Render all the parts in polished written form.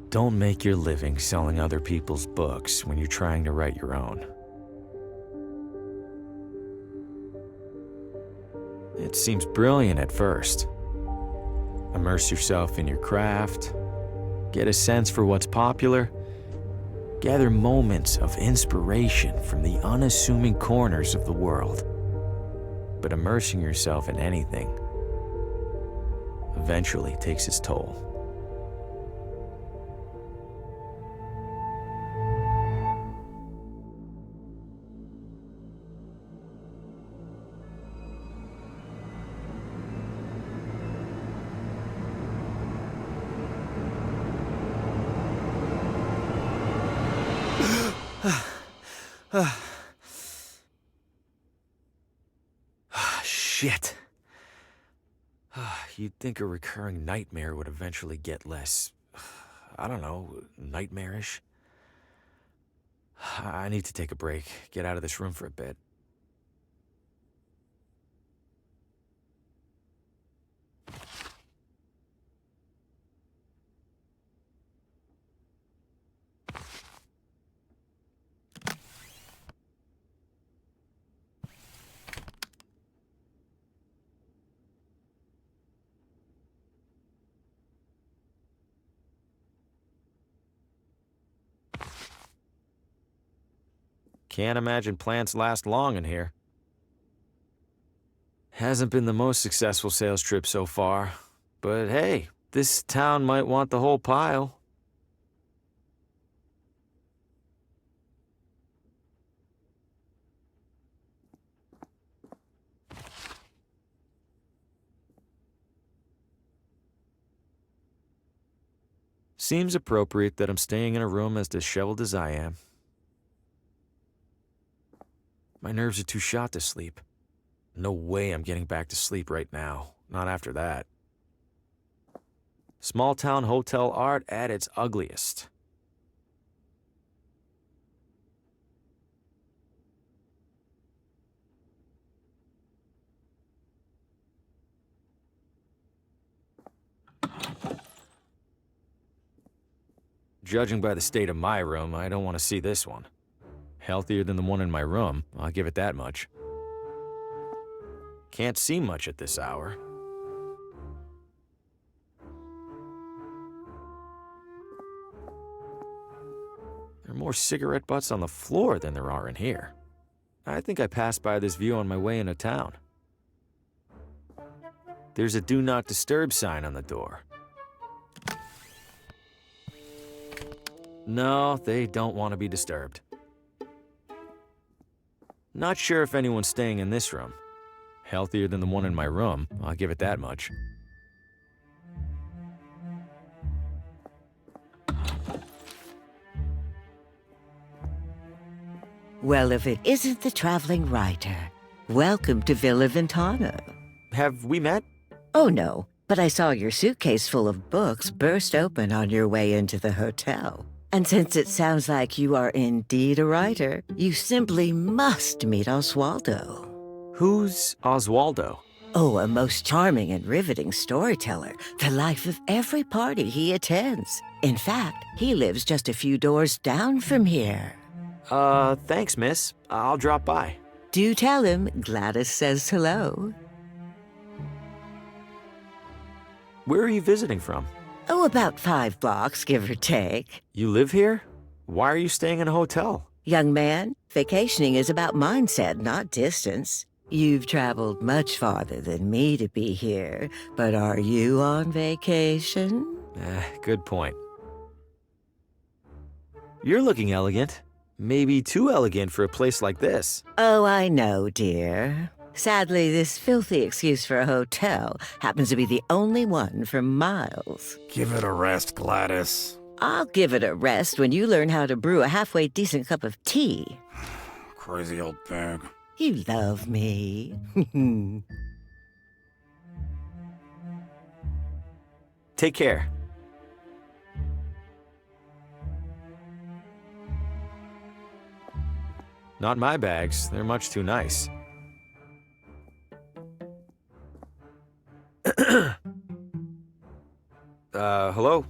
Don't make your living selling other people's books when you're trying to write your own. It seems brilliant at first. Immerse yourself in your craft, get a sense for what's popular, gather moments of inspiration from the unassuming corners of the world. But immersing yourself in anything eventually takes its toll. Shit. You'd think a recurring nightmare would eventually get less, I don't know, nightmarish. I need to take a break, get out of this room for a bit. Can't imagine plants last long in here. Hasn't been the most successful sales trip so far, but hey, this town might want the whole pile. Seems appropriate that I'm staying in a room as disheveled as I am. My nerves are too shot to sleep. No way I'm getting back to sleep right now. Not after that. Small town hotel art at its ugliest. Judging by the state of my room, I don't want to see this one. Healthier than the one in my room, I'll give it that much. Can't see much at this hour. There are more cigarette butts on the floor than there are in here. I think I passed by this view on my way into town. There's a Do Not Disturb sign on the door. No, they don't want to be disturbed. Not sure if anyone's staying in this room. Healthier than the one in my room, I'll give it that much. Well, if it isn't the traveling writer, welcome to Villa Ventana. Have we met? Oh, no, but I saw your suitcase full of books burst open on your way into the hotel. And since it sounds like you are indeed a writer, you simply must meet Oswaldo. Who's Oswaldo? Oh, a most charming and riveting storyteller, the life of every party he attends. In fact, he lives just a few doors down from here. Thanks, miss. I'll drop by. Do tell him Gladys says hello. Where are you visiting from? Oh, about 5 blocks, give or take. You live here? Why are you staying in a hotel? Young man, vacationing is about mindset, not distance. You've traveled much farther than me to be here, but are you on vacation? Good point. You're looking elegant. Maybe too elegant for a place like this. Oh, I know, dear. Sadly, this filthy excuse for a hotel happens to be the only one for miles. Give it a rest, Gladys. I'll give it a rest when you learn how to brew a halfway decent cup of tea. Crazy old thing. You love me. Take care. Not my bags. They're much too nice. Hello?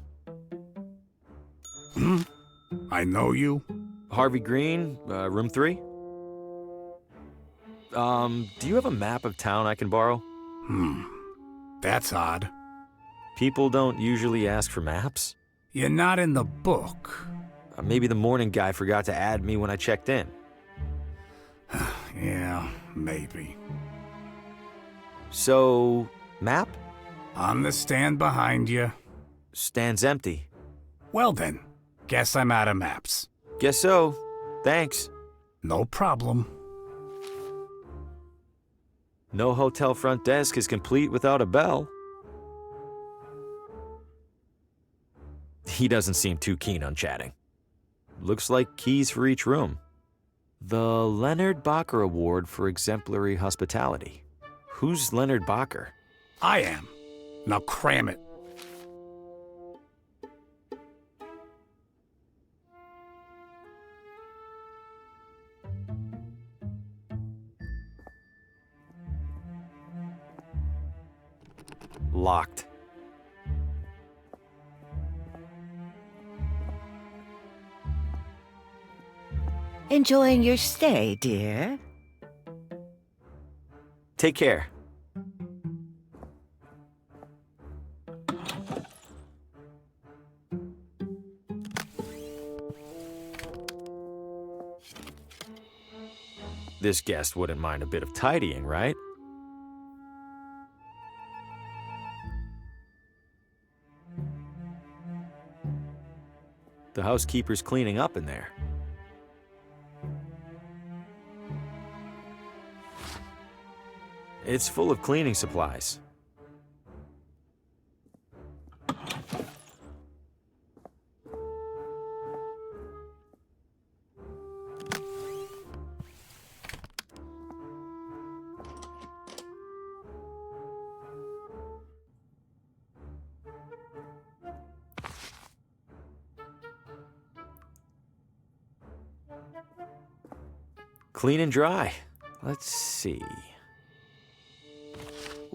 I know you. Harvey Green, room 3? Do you have a map of town I can borrow? That's odd. People don't usually ask for maps. You're not in the book. Maybe the morning guy forgot to add me when I checked in. Yeah, maybe. So, map? On the stand behind you. Stands empty. Well then, guess I'm out of maps. Guess so. Thanks. No problem. No hotel front desk is complete without a bell. He doesn't seem too keen on chatting. Looks like keys for each room. The Leonard Bacher Award for Exemplary Hospitality. Who's Leonard Bacher? I am. Now cram it. Locked. Enjoying your stay, dear? Take care. This guest wouldn't mind a bit of tidying, right? The housekeeper's cleaning up in there. It's full of cleaning supplies. Clean and dry. Let's see.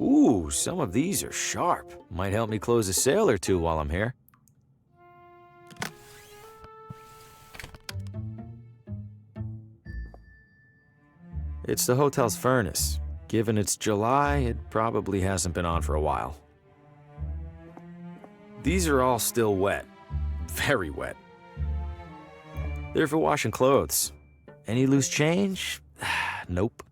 Ooh, some of these are sharp. Might help me close a sale or two while I'm here. It's the hotel's furnace. Given it's July, it probably hasn't been on for a while. These are all still wet. Very wet. They're for washing clothes. Any loose change? Nope.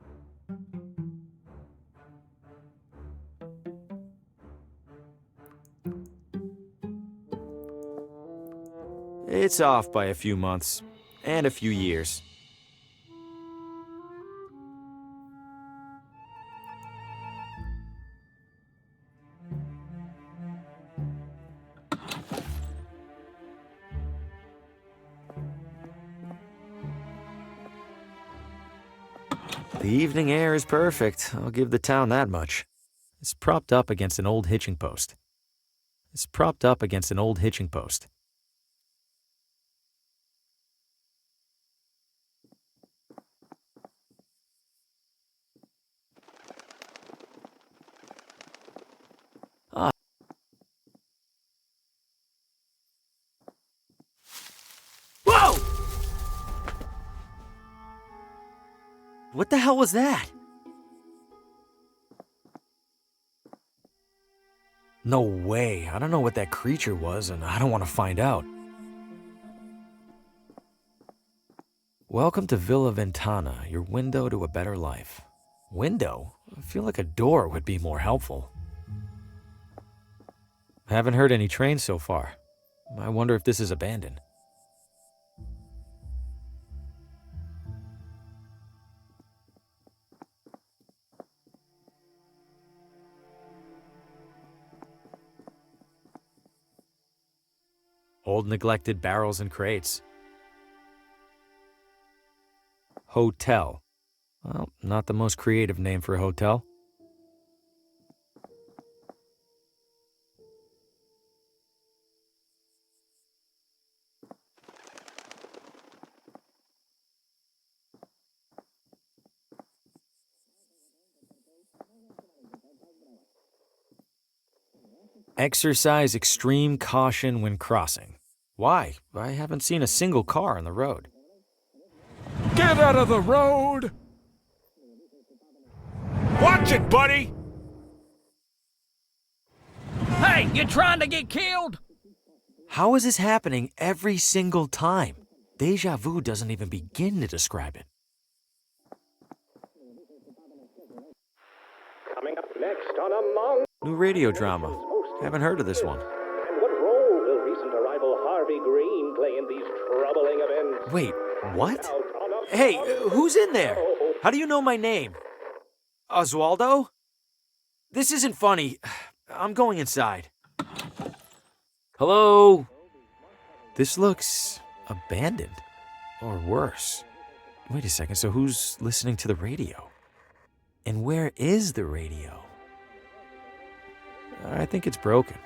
It's off by a few months, and a few years. The evening air is perfect, I'll give the town that much. It's propped up against an old hitching post. It's propped up against an old hitching post. Ah. Whoa! What the hell was that? No way. I don't know what that creature was, and I don't want to find out. Welcome to Villa Ventana, your window to a better life. Window? I feel like a door would be more helpful. Haven't heard any trains so far. I wonder if this is abandoned. Old neglected barrels and crates. Hotel. Well, not the most creative name for a hotel. Exercise extreme caution when crossing. Why? I haven't seen a single car on the road. Get out of the road! Watch it, buddy! Hey, you trying to get killed? How is this happening every single time? Deja vu doesn't even begin to describe it. Coming up next on Among New radio drama. Haven't heard of this one. and what role will recent arrival Harvey Green play in these troubling events? Wait, what? Out on Among- Hey, who's in there? How do you know my name? Oswaldo? This isn't funny. I'm going inside. Hello? This looks abandoned. Or worse. Wait a second, so who's listening to the radio? And where is the radio? I think it's broken.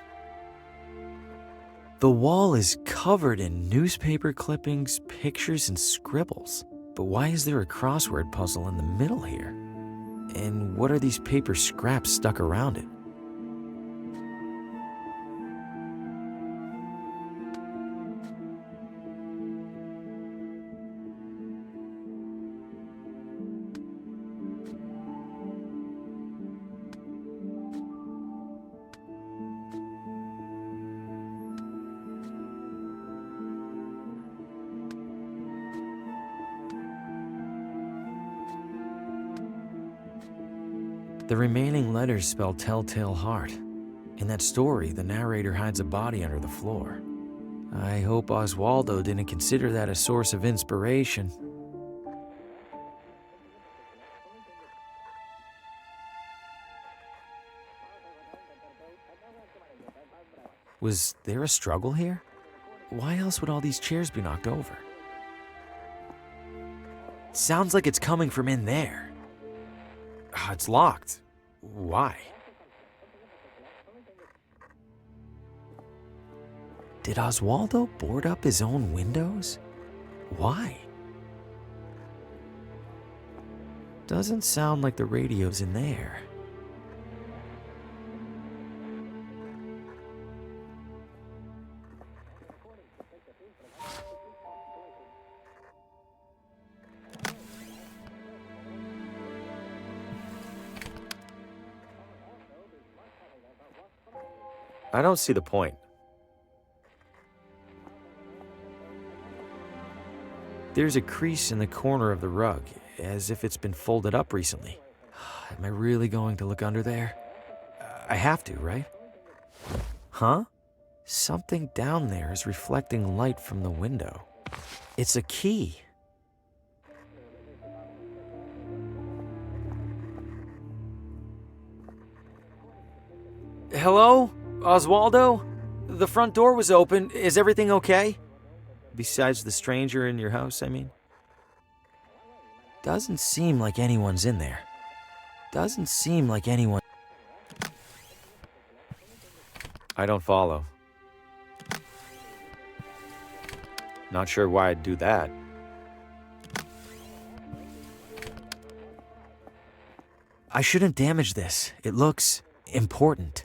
The wall is covered in newspaper clippings, pictures, and scribbles. But why is there a crossword puzzle in the middle here? And what are these paper scraps stuck around it? The remaining letters spell Telltale Heart. In that story, the narrator hides a body under the floor. I hope Oswaldo didn't consider that a source of inspiration. Was there a struggle here? Why else would all these chairs be knocked over? Sounds like it's coming from in there. It's locked. Why? Did Oswaldo board up his own windows? Why? Doesn't sound like the radio's in there. I don't see the point. There's a crease in the corner of the rug, as if it's been folded up recently. Am I really going to look under there? I have to, right? Huh? Something down there is reflecting light from the window. It's a key. Hello? Oswaldo? The front door was open. Is everything okay? Besides the stranger in your house, I mean. Doesn't seem like anyone's in there. Doesn't seem like anyone... I don't follow. Not sure why I'd do that. I shouldn't damage this. It looks important.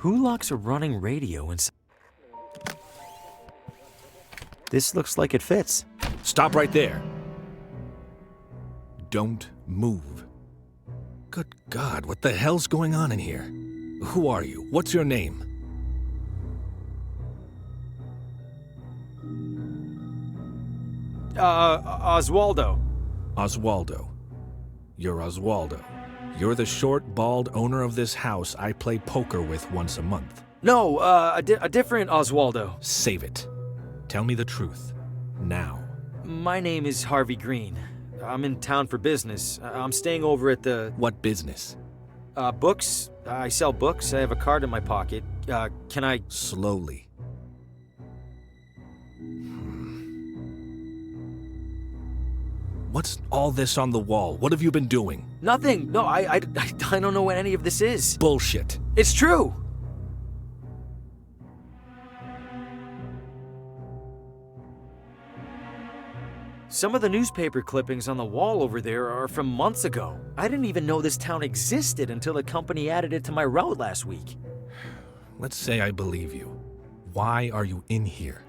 Who locks a running radio inside? This looks like it fits. Stop right there. Don't move. Good God, what the hell's going on in here? Who are you? What's your name? Oswaldo. Oswaldo. You're Oswaldo. You're the short, bald owner of this house I play poker with once a month. No, a different Oswaldo. Save it. Tell me the truth. Now. My name is Harvey Green. I'm in town for business. I'm staying over at the... What business? Books. I sell books. I have a card in my pocket. Can I... Slowly. What's all this on the wall? What have you been doing? Nothing. No, I don't know what any of this is. Bullshit. It's true. Some of the newspaper clippings on the wall over there are from months ago. I didn't even know this town existed until the company added it to my route last week. Let's say I believe you. Why are you in here?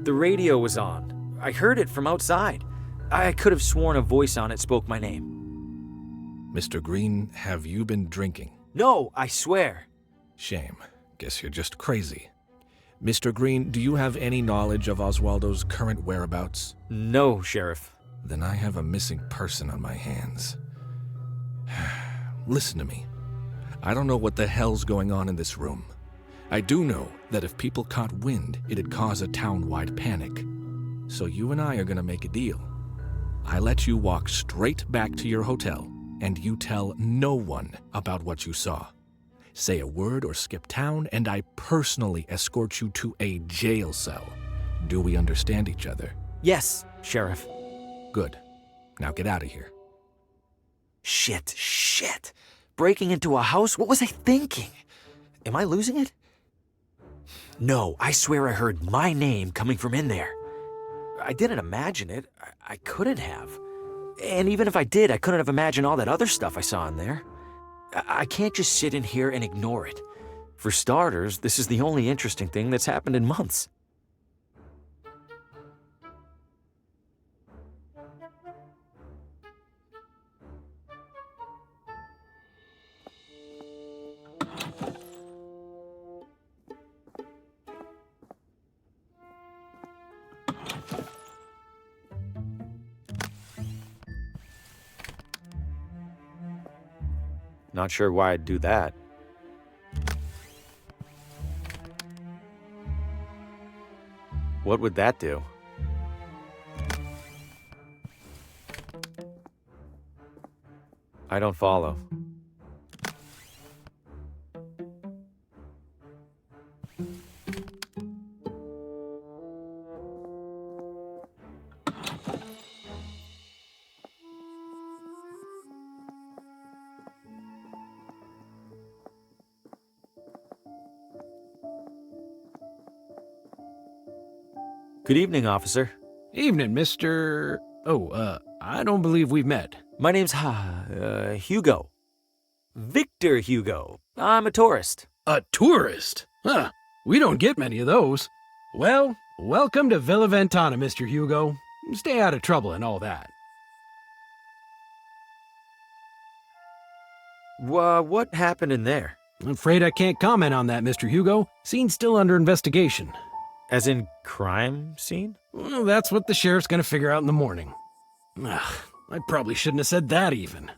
The radio was on. I heard it from outside. I could have sworn a voice on it spoke my name. Mr. Green, have you been drinking? No, I swear. Shame. Guess you're just crazy. Mr. Green, do you have any knowledge of Oswaldo's current whereabouts? No, Sheriff. Then I have a missing person on my hands. Listen to me. I don't know what the hell's going on in this room. I do know that if people caught wind, it'd cause a town-wide panic. So you and I are gonna make a deal. I let you walk straight back to your hotel, and you tell no one about what you saw. Say a word or skip town, and I personally escort you to a jail cell. Do we understand each other? Yes, Sheriff. Good. Now get out of here. Shit. Breaking into a house? What was I thinking? Am I losing it? No, I swear I heard my name coming from in there. I didn't imagine it. I couldn't have. And even if I did, I couldn't have imagined all that other stuff I saw in there. I can't just sit in here and ignore it. For starters, this is the only interesting thing that's happened in months. Not sure why I'd do that. What would that do? I don't follow. Good evening, officer. Evening, Mr. I don't believe we've met. My name's Hugo. Victor Hugo. I'm a tourist. A tourist? Huh. We don't get many of those. Well, welcome to Villa Ventana, Mr. Hugo. Stay out of trouble and all that. What happened in there? I'm afraid I can't comment on that, Mr. Hugo. Scene's still under investigation. As in crime scene? Well, that's what the sheriff's gonna figure out in the morning. I probably shouldn't have said that even.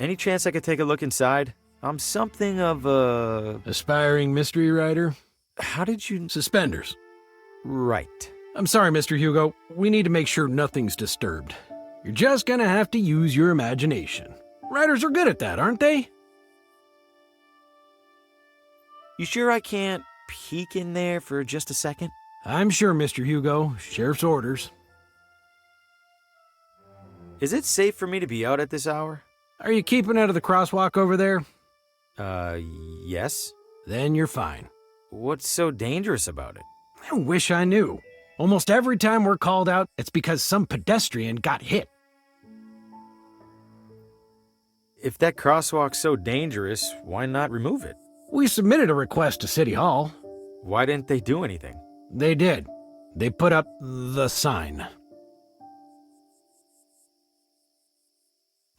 Any chance I could take a look inside? I'm something of a... Aspiring mystery writer? How did you... Suspenders. Right. I'm sorry, Mr. Hugo. We need to make sure nothing's disturbed. You're just gonna have to use your imagination. Writers are good at that, aren't they? You sure I can't peek in there for just a second? I'm sure, Mr. Hugo. Sheriff's orders. Is it safe for me to be out at this hour? Are you keeping out of the crosswalk over there? Yes. Then you're fine. What's so dangerous about it? I wish I knew. Almost every time we're called out, it's because some pedestrian got hit. If that crosswalk's so dangerous, why not remove it? We submitted a request to City Hall. Why didn't they do anything? They did. They put up the sign.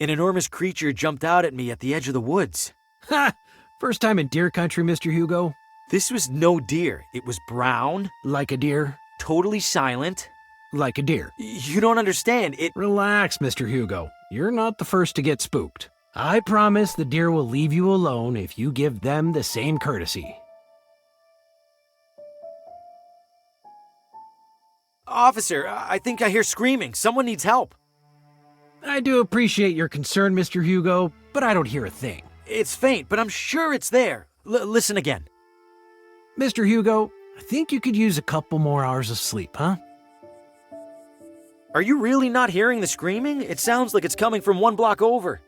An enormous creature jumped out at me at the edge of the woods. Ha! First time in deer country, Mr. Hugo? This was no deer. It was brown. Like a deer? Totally silent. Like a deer. You don't understand. Relax, Mr. Hugo. You're not the first to get spooked. I promise the deer will leave you alone if you give them the same courtesy. Officer, I think I hear screaming. Someone needs help. I do appreciate your concern, Mr. Hugo, but I don't hear a thing. It's faint, but I'm sure it's there. Listen again. Mr. Hugo, I think you could use a couple more hours of sleep, huh? Are you really not hearing the screaming? It sounds like it's coming from one block over.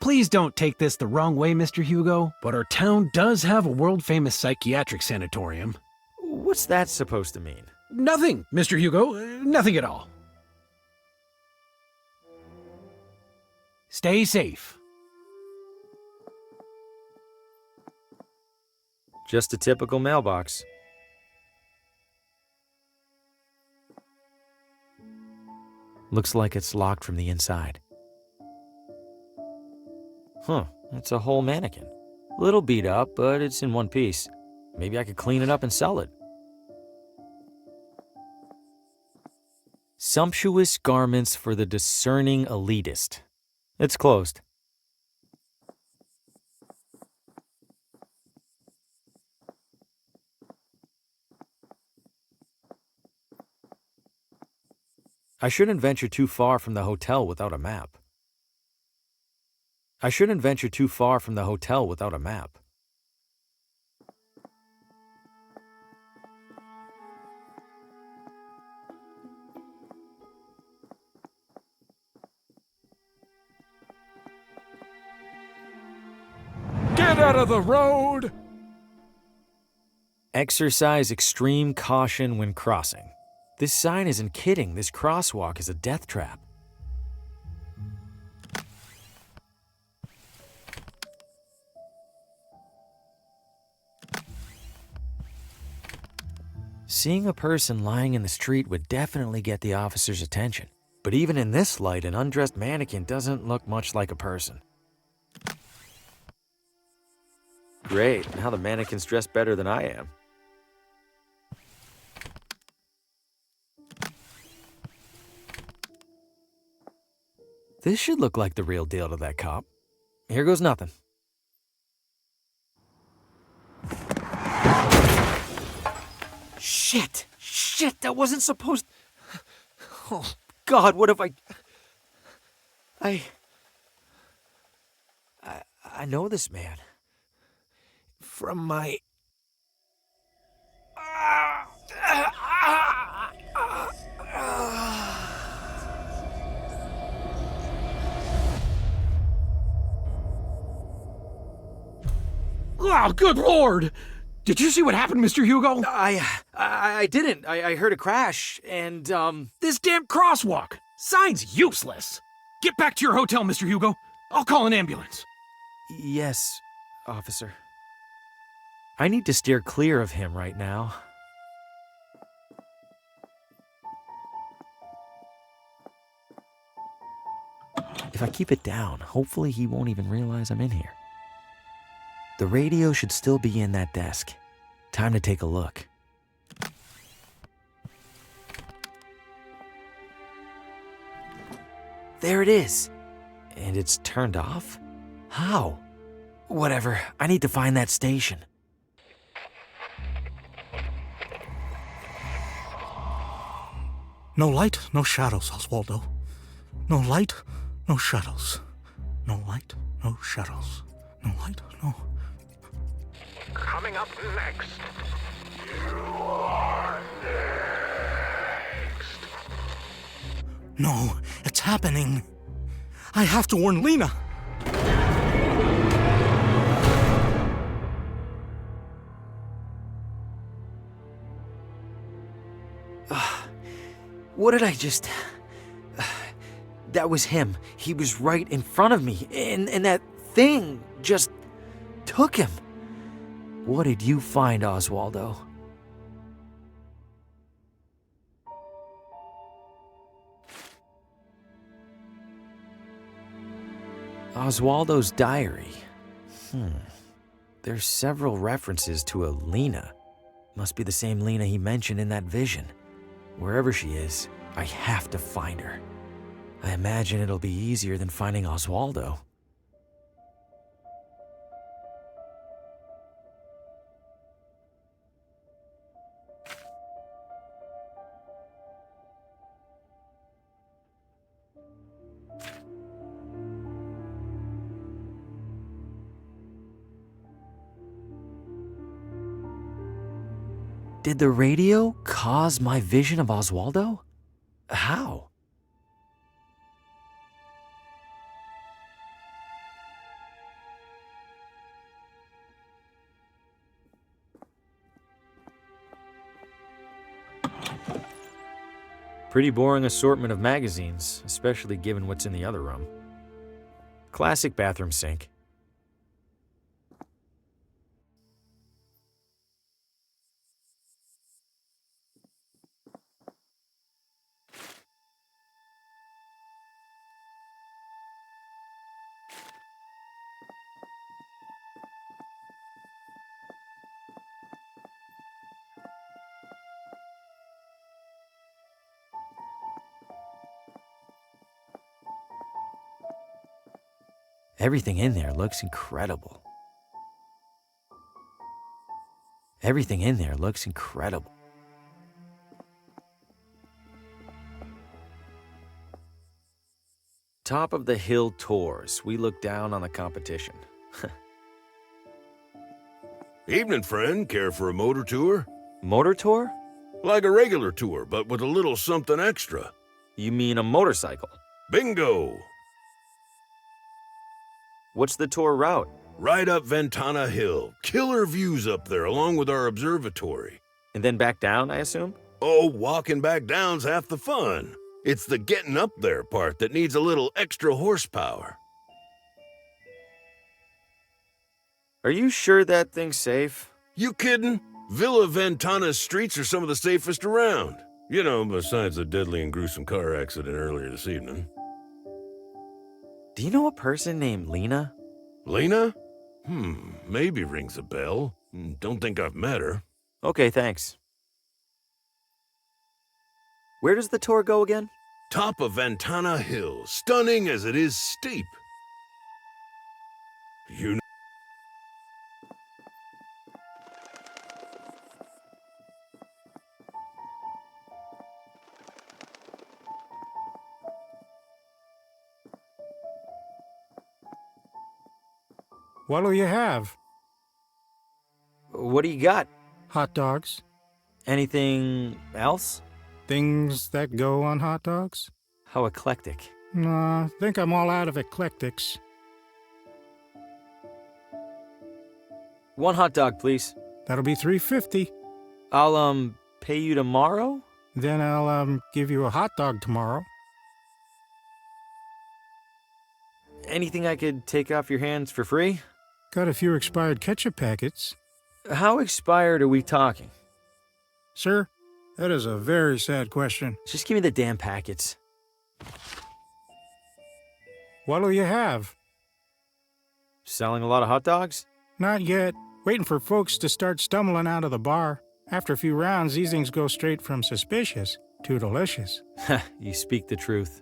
Please don't take this the wrong way, Mr. Hugo, but our town does have a world-famous psychiatric sanatorium. What's that supposed to mean? Nothing, Mr. Hugo. Nothing at all. Stay safe. Just a typical mailbox. Looks like it's locked from the inside. Huh, it's a whole mannequin. Little beat up, but it's in one piece. Maybe I could clean it up and sell it. Sumptuous garments for the discerning elitist. It's closed. I shouldn't venture too far from the hotel without a map. I shouldn't venture too far from the hotel without a map. Get out of the road! Exercise extreme caution when crossing. This sign isn't kidding. This crosswalk is a death trap. Seeing a person lying in the street would definitely get the officer's attention. But even in this light, an undressed mannequin doesn't look much like a person. Great, now the mannequin's dressed better than I am. This should look like the real deal to that cop. Here goes nothing. Shit! Shit, that wasn't supposed... Oh, God, what if I know this man. From my... Oh, good Lord! Did you see what happened, Mr. Hugo? I didn't. I heard a crash, and, This damn crosswalk! Sign's useless! Get back to your hotel, Mr. Hugo. I'll call an ambulance. Yes, officer. I need to steer clear of him right now. If I keep it down, hopefully he won't even realize I'm in here. The radio should still be in that desk. Time to take a look. There it is. And it's turned off? How? Whatever, I need to find that station. No light, no shadows, Oswaldo. No light, no shadows. No light, no shadows. No light, no... Coming up next. You are next. No, it's happening. I have to warn Lena. What did I just... That was him. He was right in front of me, and that thing just took him. What did you find, Oswaldo? Oswaldo's diary. There's several references to a Lena. Must be the same Lena he mentioned in that vision. Wherever she is, I have to find her. I imagine it'll be easier than finding Oswaldo. Did the radio cause my vision of Oswaldo? How? Pretty boring assortment of magazines, especially given what's in the other room. Classic bathroom sink. Everything in there looks incredible. Everything in there looks incredible. Top of the hill tours. We look down on the competition. Evening, friend. Care for a motor tour? Motor tour? Like a regular tour, but with a little something extra. You mean a motorcycle? Bingo! What's the tour route? Right up Ventana Hill. Killer views up there, along with our observatory. And then back down, I assume? Oh, walking back down's half the fun. It's the getting up there part that needs a little extra horsepower. Are you sure that thing's safe? You kidding? Villa Ventana's streets are some of the safest around. You know, besides the deadly and gruesome car accident earlier this evening. Do you know a person named Lena? Lena? Maybe rings a bell. Don't think I've met her. Okay, thanks. Where does the tour go again? Top of Ventana Hill, stunning as it is steep. You know. What'll you have? What do you got? Hot dogs? Anything else? Things that go on hot dogs? How eclectic. Nah, think I'm all out of eclectics. One hot dog, please. That'll be $3.50. I'll, pay you tomorrow? Then I'll, give you a hot dog tomorrow. Anything I could take off your hands for free? Got a few expired ketchup packets. How expired are we talking? Sir, that is a very sad question. Just give me the damn packets. What'll you have? Selling a lot of hot dogs? Not yet. Waiting for folks to start stumbling out of the bar. After a few rounds, these things go straight from suspicious to delicious. You speak the truth.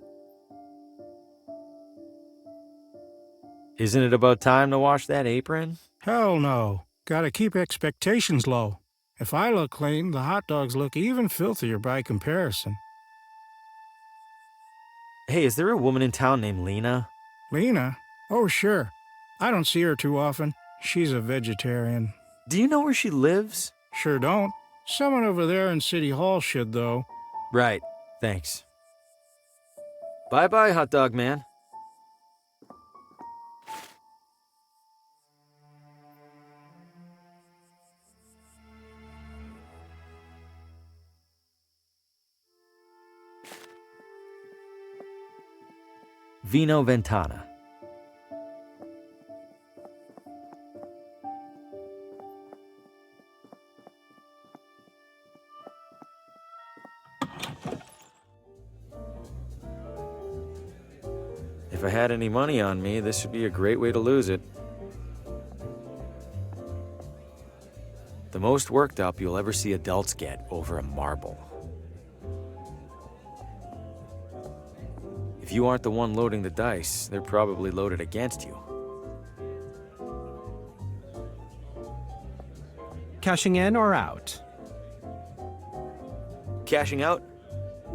Isn't it about time to wash that apron? Hell no. Gotta keep expectations low. If I look clean, the hot dogs look even filthier by comparison. Hey, is there a woman in town named Lena? Lena? Oh, sure. I don't see her too often. She's a vegetarian. Do you know where she lives? Sure don't. Someone over there in City Hall should, though. Right. Thanks. Bye-bye, hot dog man. Vino Ventana. If I had any money on me, this would be a great way to lose it. The most worked up you'll ever see adults get over a marble. If you aren't the one loading the dice, they're probably loaded against you. Cashing in or out? Cashing out?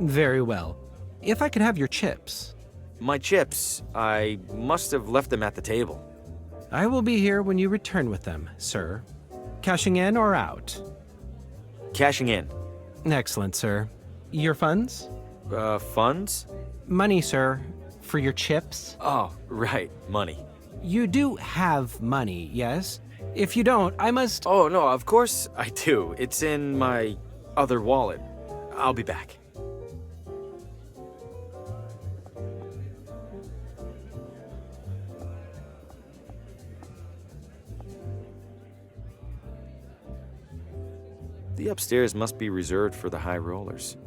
Very well. If I could have your chips. My chips, I must have left them at the table. I will be here when you return with them, sir. Cashing in or out? Cashing in. Excellent, sir. Your funds? Funds? Money, sir. For your chips? Oh, right, money. You do have money, yes? If you don't, I must... Oh, no, of course I do. It's in my other wallet. I'll be back. The upstairs must be reserved for the high rollers.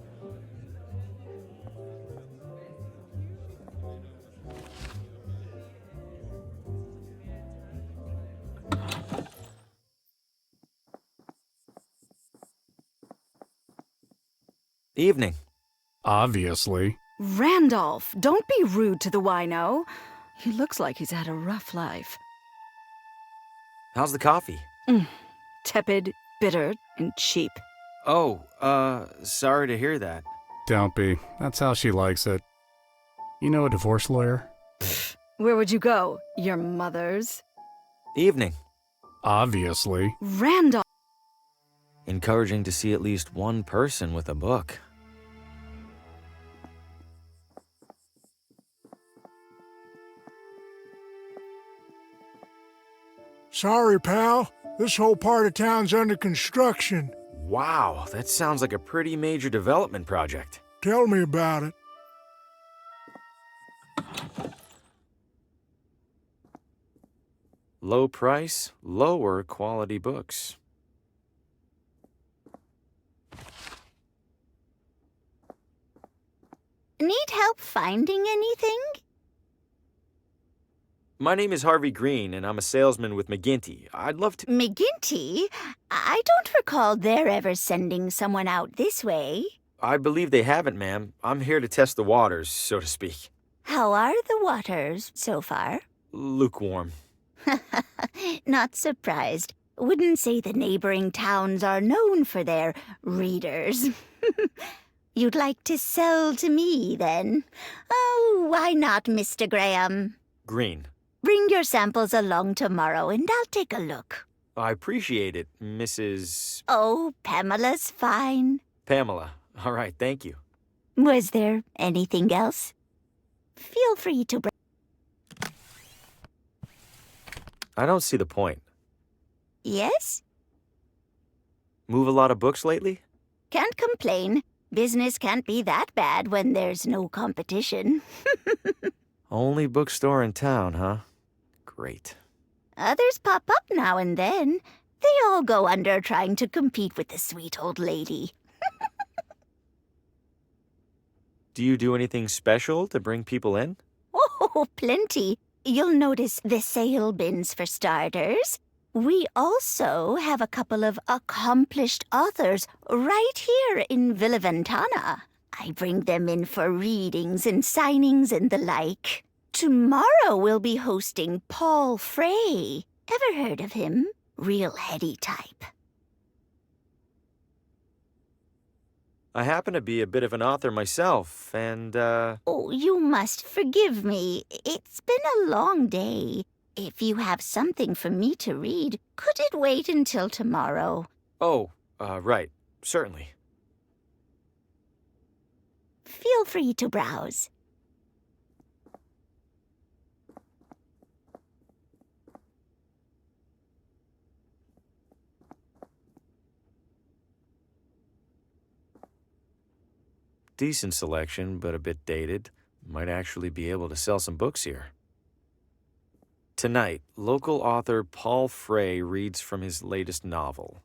Evening. Obviously. Randolph, don't be rude to the wino. He looks like he's had a rough life. How's the coffee? Tepid, bitter, and cheap. Oh, sorry to hear that. Don't be. That's how she likes it. You know a divorce lawyer? Where would you go? Your mother's? Evening. Obviously. Randolph! Encouraging to see at least one person with a book. Sorry, pal. This whole part of town's under construction. Wow, that sounds like a pretty major development project. Tell me about it. Low price, lower quality books. Need help finding anything? My name is Harvey Green, and I'm a salesman with McGinty. I'd love to... McGinty? I don't recall their ever sending someone out this way. I believe they haven't, ma'am. I'm here to test the waters, so to speak. How are the waters so far? Lukewarm. Not surprised. Wouldn't say the neighboring towns are known for their readers. You'd like to sell to me, then? Oh, why not, Mr. Graham? Green. Bring your samples along tomorrow and I'll take a look. I appreciate it, Mrs. Oh, Pamela's fine. Pamela. All right, thank you. Was there anything else? Feel free to bring... I don't see the point. Yes? Move a lot of books lately? Can't complain. Business can't be that bad when there's no competition. Only bookstore in town, huh? Great. Others pop up now and then. They all go under trying to compete with the sweet old lady. Do you do anything special to bring people in? Oh, plenty. You'll notice the sale bins for starters. We also have a couple of accomplished authors right here in Villa Ventana. I bring them in for readings and signings and the like. Tomorrow we'll be hosting Paul Frey. Ever heard of him? Real heady type. I happen to be a bit of an author myself, and, Oh, you must forgive me. It's been a long day. If you have something for me to read, could it wait until tomorrow? Oh, right. Certainly. Feel free to browse. Decent selection, but a bit dated. Might actually be able to sell some books here. Tonight, local author Paul Frey reads from his latest novel.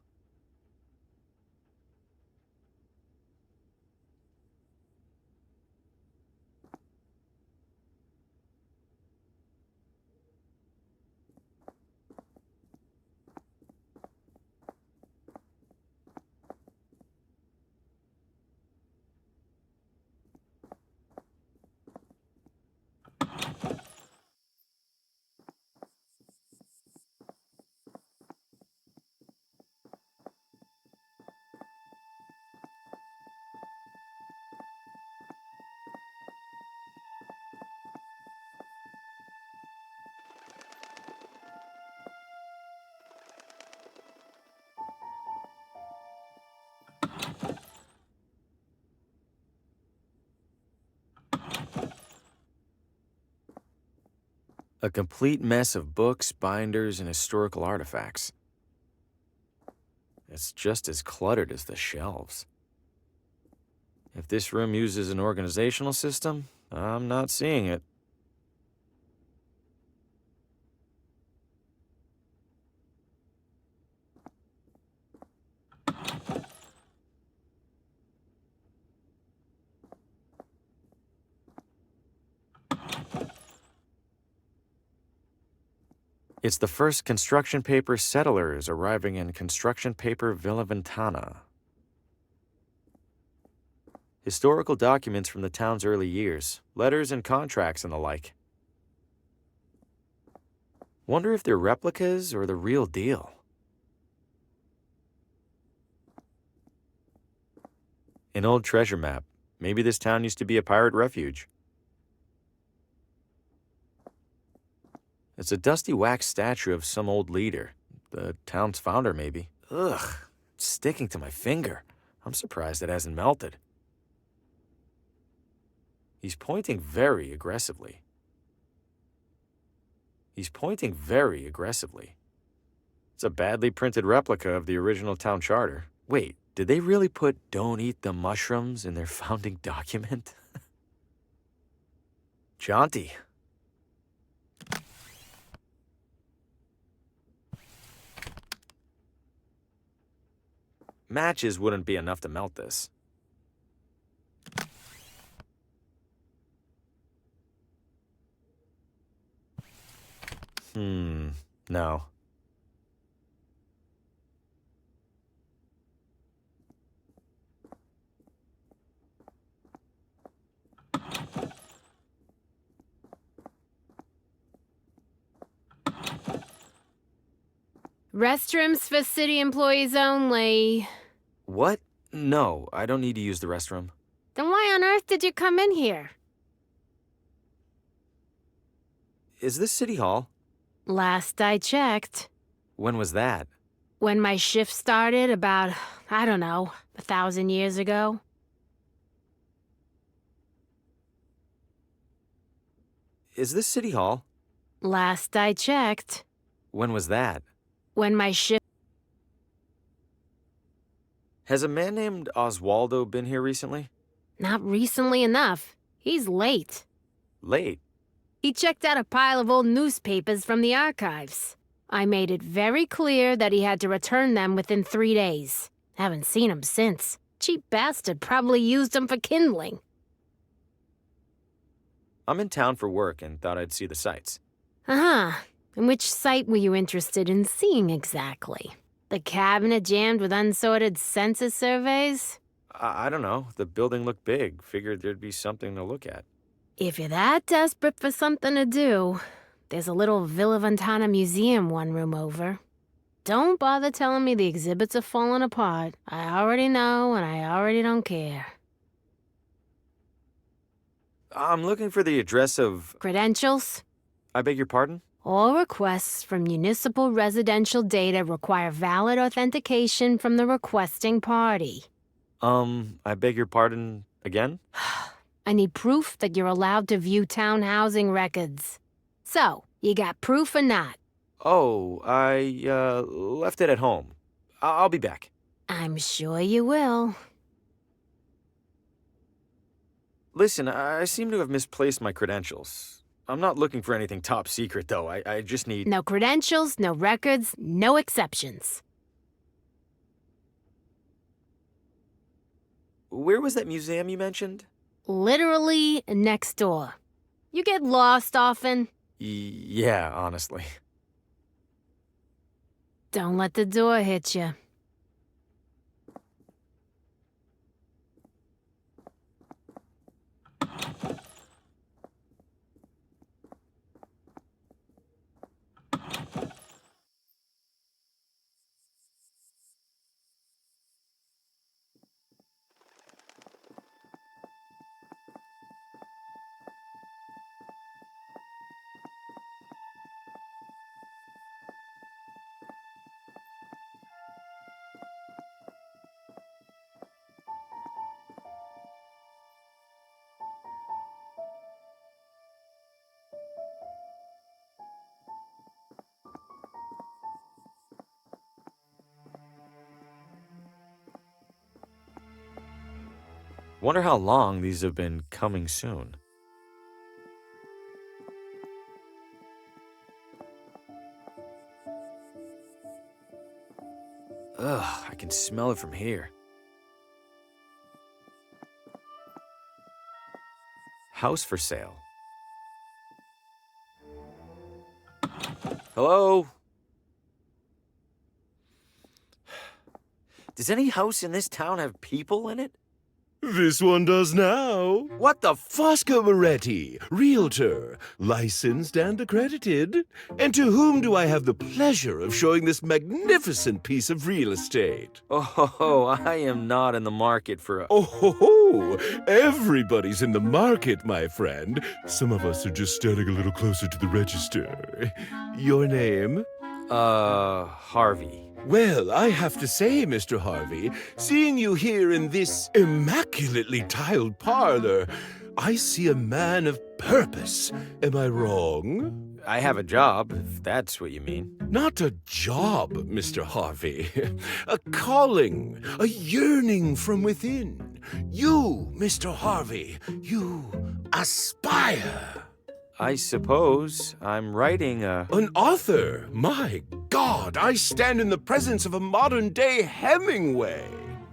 A complete mess of books, binders, and historical artifacts. It's just as cluttered as the shelves. If this room uses an organizational system, I'm not seeing it. It's the first construction paper settlers arriving in construction paper Villa Ventana. Historical documents from the town's early years, letters and contracts and the like. Wonder if they're replicas or the real deal. An old treasure map. Maybe this town used to be a pirate refuge. It's a dusty wax statue of some old leader. The town's founder, maybe. Ugh, it's sticking to my finger. I'm surprised it hasn't melted. He's pointing very aggressively. It's a badly printed replica of the original town charter. Wait, did they really put "don't eat the mushrooms" in their founding document? Jaunty. Matches wouldn't be enough to melt this. No. Restrooms for city employees only. What? No, I don't need to use the restroom. Then why on earth did you come in here? Is this City Hall? Last I checked. When was that? When my shift started about, I don't know, 1,000 years ago. Is this City Hall? Last I checked. When was that? When my shift... Has a man named Oswaldo been here recently? Not recently enough. He's late. Late? He checked out a pile of old newspapers from the archives. I made it very clear that he had to return them within 3 days. Haven't seen him since. Cheap bastard probably used them for kindling. I'm in town for work and thought I'd see the sights. Uh-huh. And which site were you interested in seeing exactly? The cabinet jammed with unsorted census surveys? I don't know. The building looked big. Figured there'd be something to look at. If you're that desperate for something to do, there's a little Villa Ventana museum 1 room over. Don't bother telling me the exhibits are falling apart. I already know, and I already don't care. I'm looking for the address of... Credentials? I beg your pardon? All requests from municipal residential data require valid authentication from the requesting party. I beg your pardon again? I need proof that you're allowed to view town housing records. So, you got proof or not? Oh, I, left it at home. I'll be back. I'm sure you will. Listen, I seem to have misplaced my credentials. I'm not looking for anything top secret, though. I just need... No credentials, no records, no exceptions. Where was that museum you mentioned? Literally next door. You get lost often? Yeah, honestly. Don't let the door hit you. Wonder how long these have been coming soon. Ugh, I can smell it from here. House for sale. Hello? Does any house in this town have people in it? This one does now. What the Fosco Moretti, realtor, licensed and accredited. And to whom do I have the pleasure of showing this magnificent piece of real estate? Oh, I am not in the market for a... Oh, everybody's in the market, my friend. Some of us are just standing a little closer to the register. Your name? Harvey. Well, I have to say, Mr. Harvey, seeing you here in this immaculately tiled parlor, I see a man of purpose. Am I wrong? I have a job, if that's what you mean. Not a job, Mr. Harvey. A calling, a yearning from within. You, Mr. Harvey, you aspire. I suppose I'm writing a... An author? My God, I stand in the presence of a modern-day Hemingway.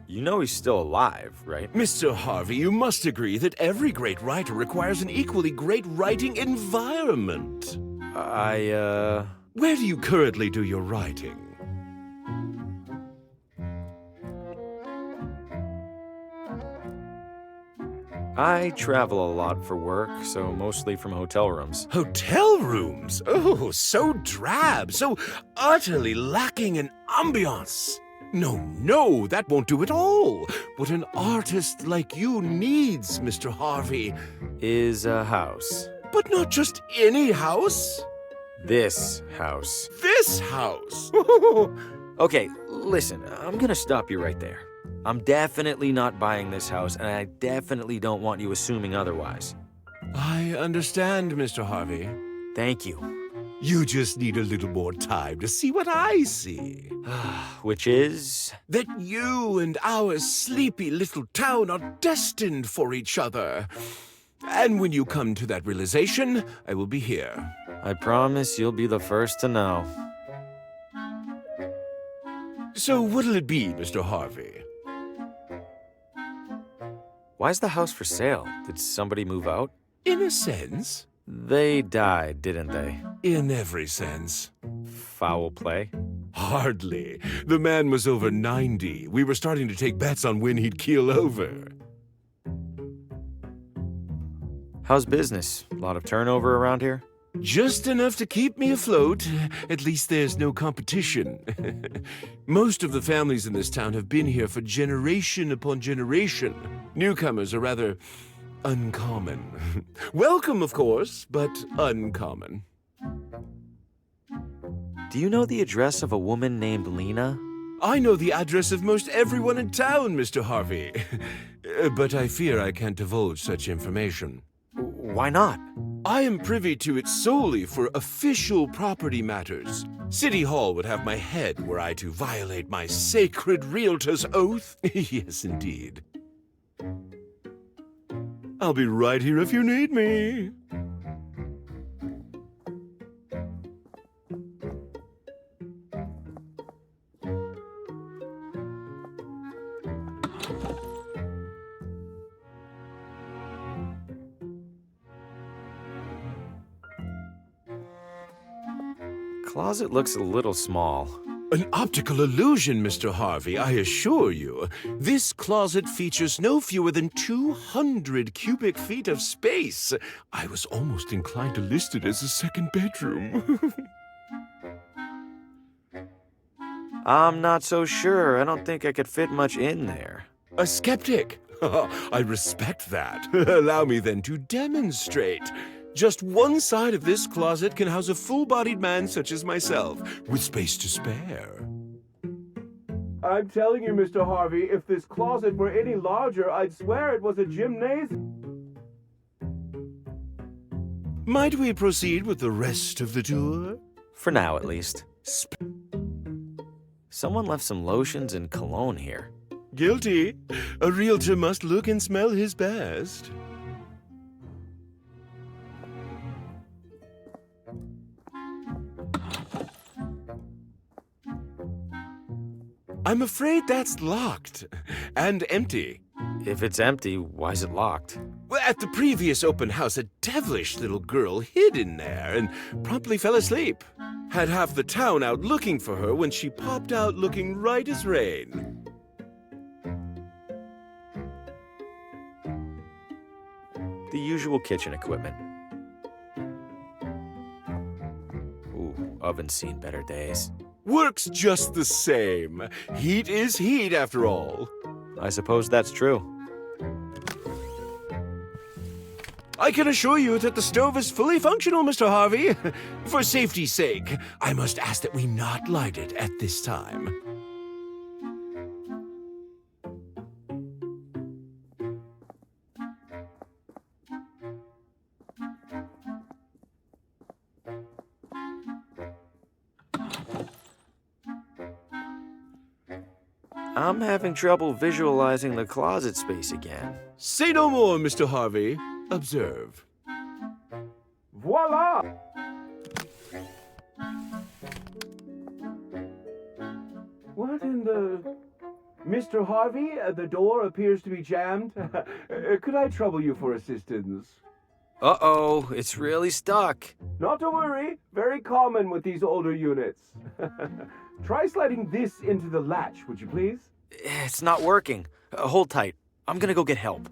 You know he's still alive, right? Mr. Harvey, you must agree that every great writer requires an equally great writing environment. Where do you currently do your writing? I travel a lot for work, so mostly from hotel rooms. Hotel rooms? Oh, so drab, so utterly lacking in ambiance. No, that won't do at all. What an artist like you needs, Mr. Harvey, is a house. But not just any house. This house. This house? Okay, listen, I'm gonna stop you right there. I'm definitely not buying this house, and I definitely don't want you assuming otherwise. I understand, Mr. Harvey. Thank you. You just need a little more time to see what I see. Which is? That you and our sleepy little town are destined for each other. And when you come to that realization, I will be here. I promise you'll be the first to know. So what'll it be, Mr. Harvey? Why's the house for sale? Did somebody move out? In a sense. They died, didn't they? In every sense. Foul play? Hardly. The man was over 90. We were starting to take bets on when he'd keel over. How's business? A lot of turnover around here? Just enough to keep me afloat. At least there's no competition. Most of the families in this town have been here for generation upon generation. Newcomers are rather uncommon. Welcome, of course, but uncommon. Do you know the address of a woman named Lena? I know the address of most everyone in town, Mr. Harvey. But I fear I can't divulge such information. Why not? I am privy to it solely for official property matters. City Hall would have my head were I to violate my sacred realtor's oath. Yes, indeed. I'll be right here if you need me. Closet looks a little small. An optical illusion, Mr. Harvey, I assure you. This closet features no fewer than 200 cubic feet of space. I was almost inclined to list it as a second bedroom. I'm not so sure. I don't think I could fit much in there. A skeptic? I respect that. Allow me then to demonstrate. Just one side of this closet can house a full-bodied man such as myself, with space to spare. I'm telling you, Mr. Harvey, if this closet were any larger, I'd swear it was a gymnasium. Might we proceed with the rest of the tour? For now, at least. Someone left some lotions and cologne here. Guilty. A realtor must look and smell his best. I'm afraid that's locked. And empty. If it's empty, why's it locked? Well, at the previous open house, a devilish little girl hid in there and promptly fell asleep. Had half the town out looking for her when she popped out looking right as rain. The usual kitchen equipment. Ooh, oven's seen better days. Works just the same. Heat is heat, after all. I suppose that's true. I can assure you that the stove is fully functional, Mr. Harvey. For safety's sake, I must ask that we not light it at this time. I'm having trouble visualizing the closet space again. Say no more, Mr. Harvey. Observe. Voila! What in the... Mr. Harvey, the door appears to be jammed. Could I trouble you for assistance? Uh-oh, it's really stuck. Not to worry. Very common with these older units. Try sliding this into the latch, would you please? It's not working. Hold tight. I'm gonna go get help.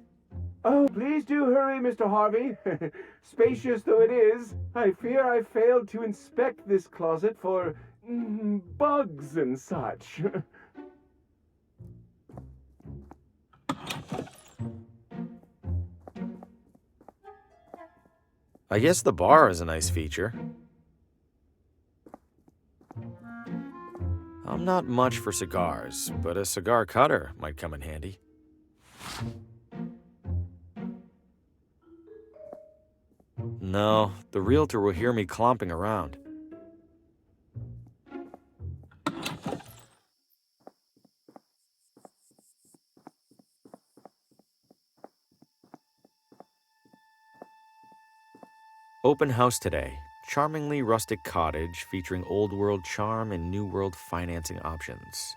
Oh, please do hurry, Mr. Harvey. Spacious though it is, I fear I failed to inspect this closet for bugs and such. I guess the bar is a nice feature. I'm not much for cigars, but a cigar cutter might come in handy. No, the realtor will hear me clomping around. Open house today. Charmingly rustic cottage featuring old world charm and new world financing options.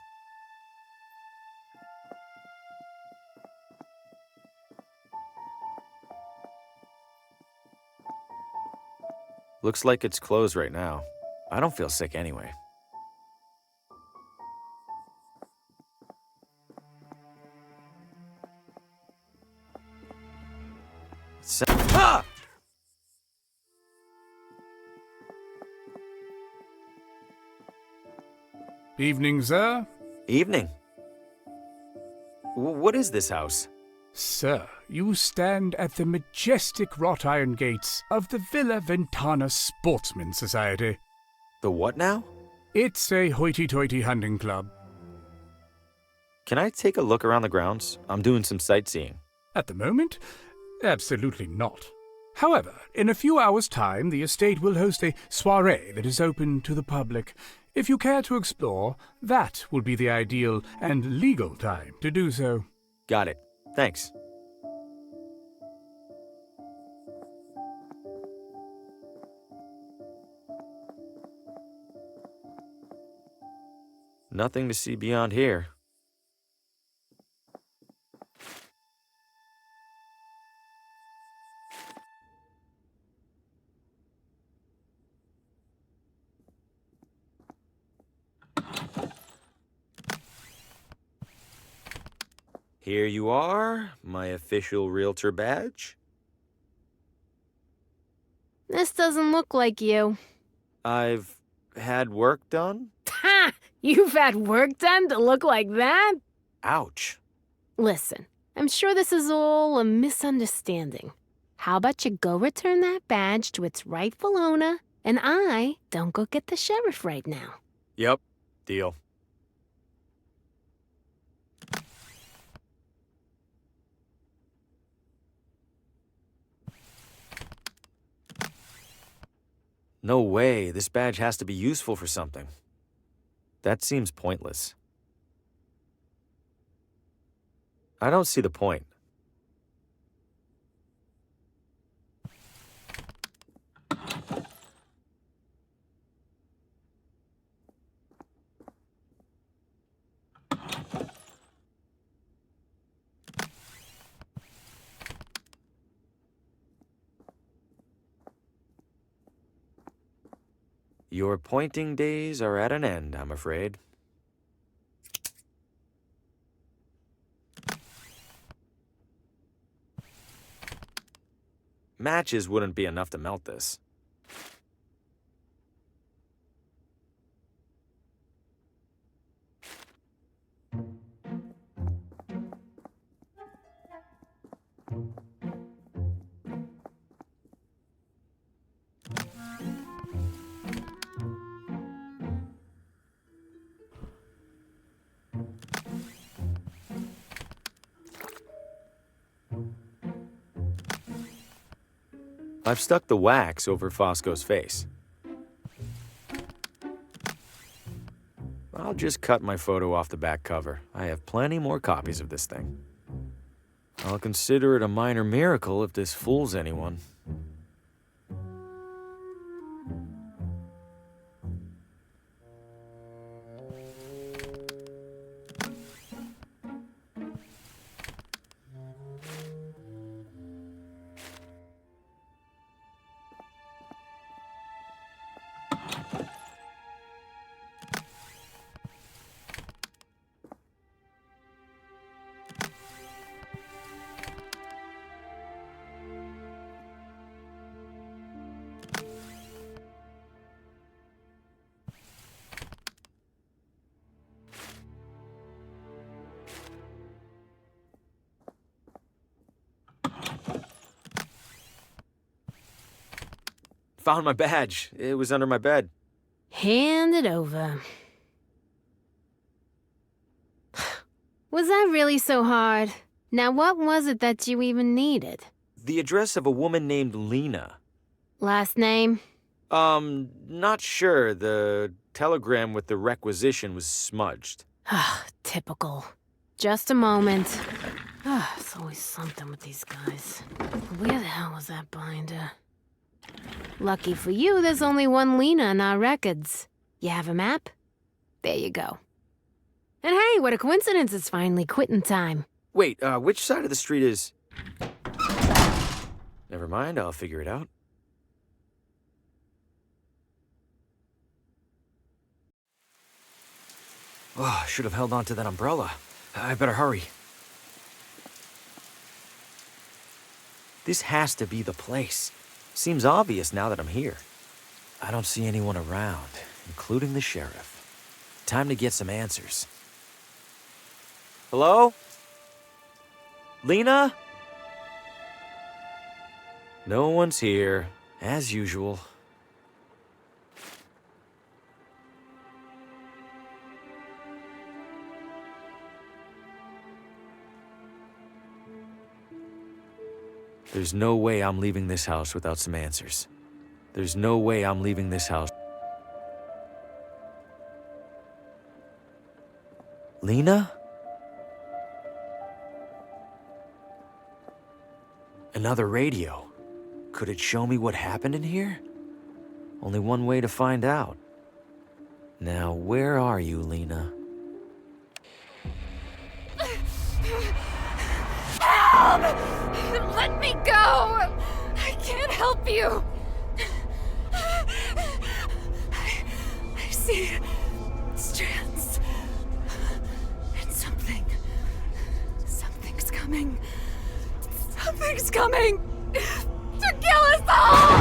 Looks like it's closed right now. I don't feel sick anyway. Ah! Evening, sir. Evening. What is this house? Sir, you stand at the majestic wrought iron gates of the Villa Ventana Sportsman Society. The what now? It's a hoity-toity hunting club. Can I take a look around the grounds? I'm doing some sightseeing. At the moment, absolutely not. However, in a few hours' time, the estate will host a soirée that is open to the public. If you care to explore, that will be the ideal and legal time to do so. Got it. Thanks. Nothing to see beyond here. Here you are, my official realtor badge. This doesn't look like you. I've had work done? Ha! You've had work done to look like that? Ouch. Listen, I'm sure this is all a misunderstanding. How about you go return that badge to its rightful owner, and I don't go get the sheriff right now. Yep, deal. No way, this badge has to be useful for something. That seems pointless. I don't see the point. Your pointing days are at an end, I'm afraid. Matches wouldn't be enough to melt this. I've stuck the wax over Fosco's face. I'll just cut my photo off the back cover. I have plenty more copies of this thing. I'll consider it a minor miracle if this fools anyone. Found my badge. It was under my bed. Hand it over. Was that really so hard? Now, what was it that you even needed? The address of a woman named Lena. Last name? Not sure. The telegram with the requisition was smudged. Typical. Just a moment. It's always something with these guys. Where the hell was that binder? Lucky for you, there's only one Lena in our records. You have a map? There you go. And hey, what a coincidence, it's finally quitting time. Wait, which side of the street is... Never mind, I'll figure it out. Oh, should have held on to that umbrella. I better hurry. This has to be the place. Seems obvious now that I'm here. I don't see anyone around, including the sheriff. Time to get some answers. Hello? Lena? No one's here, as usual. There's no way I'm leaving this house without some answers. There's no way I'm leaving this house. Lena? Another radio. Could it show me what happened in here? Only one way to find out. Now, where are you, Lena? Help! Let me go! I can't help you! I see strands. And something's coming. Something's coming to kill us all!